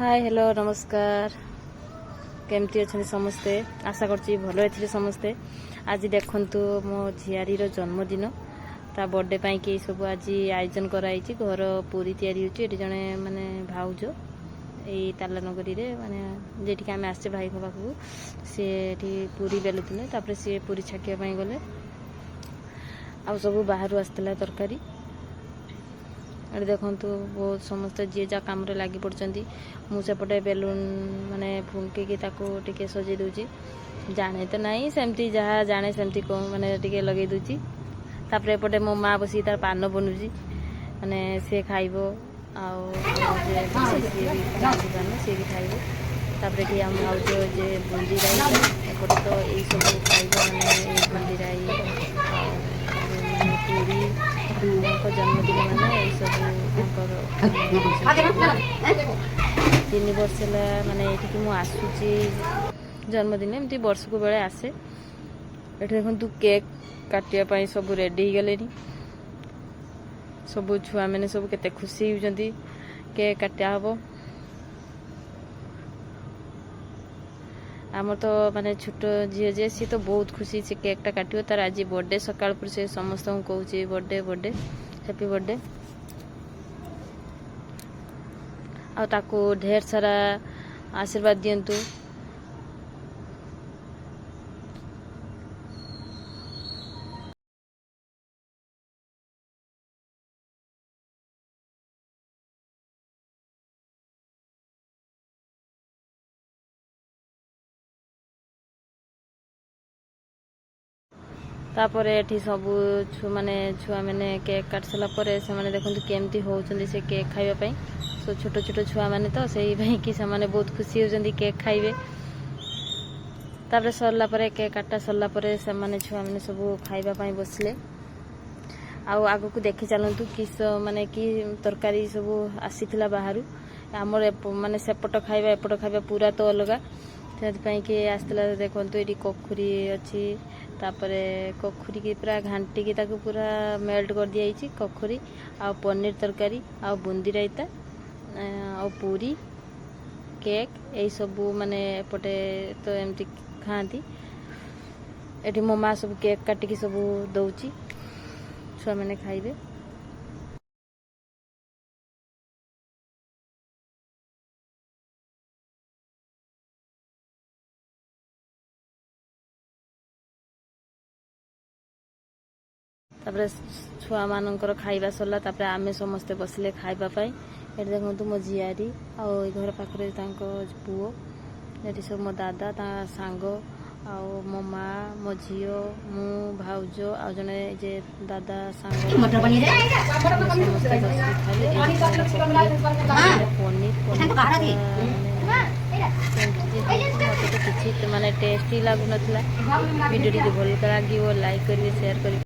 Hi hello नमस्कार केमती अच्छा समस्ते आशा करछि भलो एथिले समस्ते। आज देखंतु मो झियारी रो जन्मदिन ता बर्थडे पाई के सब आज आयोजन कराई घर पूरी तैयारी होची एटी जने माने भाउजो ए तालानगरी रे माने जेठी के आमे आसे भाई को पाखु से एठी पूरी बेलुतले तापर से पूरी छाकिया पाई गले आ सब बाहर आस्तला तरकारी अरे देखंतु बहुत समस्त जी जा काम रे लागी पड़चंदी मुसेपटे बेलून माने फुंके की ताको टिके सजे दोची जाने तो नहीं सेमती जहाँ जाने सेमती को माने टिके लगे दोची तापर एपटे मो माँ बसी तार पान बनुची माने से खाइबो आउ जे सी भी पान से भी खाइबो तापर कि हम भाउजो जे बुंदी राई एपटे तो एई सब खाइबो माने बुंदी राई माने पूरी जन्मदिन माने सब 3 वर्ष माने ये आसूची जन्मदिन एमती वर्ष को बेले आसे ये देखु केक काटिया सब रेडी गले सब छुआ मैंने सब केते खुशी होती केक काटिया हम आम तो माने छोट झी जे सी तो बहुत खुशी से केकटा काटियो तार आज बर्थडे सकाल पर से समस्त कहूँ बर्थडे बर्थडे हैप्पी बर्थडे आ ताको ढेर सारा आशीर्वाद दियंतु तापर एठी सब माने छुआ मैंने केक काट सारा पर से माने देखंतु केमती होउचंदी से केक खाइबा पई सो छोट छोट छुआ मैंने तो सही भाई कि से माने बहुत खुशी होउचंदी केक खाइबे तापर सरला पर केक काटा सरला पर से माने छुआ मैंने सब खाइबा पई बसले आउ आगु को देखि चलंतु किस माने की तरकारी सब आसीथिला बाहरु हमर माने सेपट खाइबा एपट खाइबा पूरा तो अलगा के आसला देखो ये कखुरी अच्छी तापरे कखुरी की पूरा घांटी की ताको पूरा मेल्ट कर दिया कखुरी आ पनीर तरकारी आ बुंदी रायता आ पूरी केक यही सब माने एपटे तो एमती खाती एटी मो माँ सब केक काटिकी सब दौची छुआ मैंने खाइबे तापर छुआ मानकर खाइबा सरला तापर आमे समस्ते बसले खाइबा पाई एटी देखंतु मो झियारी आ घर पाखरे तांको पुओ एटी सब मो दादा ता सांग आ मो माँ मो झियो मु भाउजो आ जने जे दादा सांग समस्ते बसले खाइले पनीर किसी माने टेस्टी लागु नथला वीडियो टी भल लगे लाइक करिए शेयर करिए।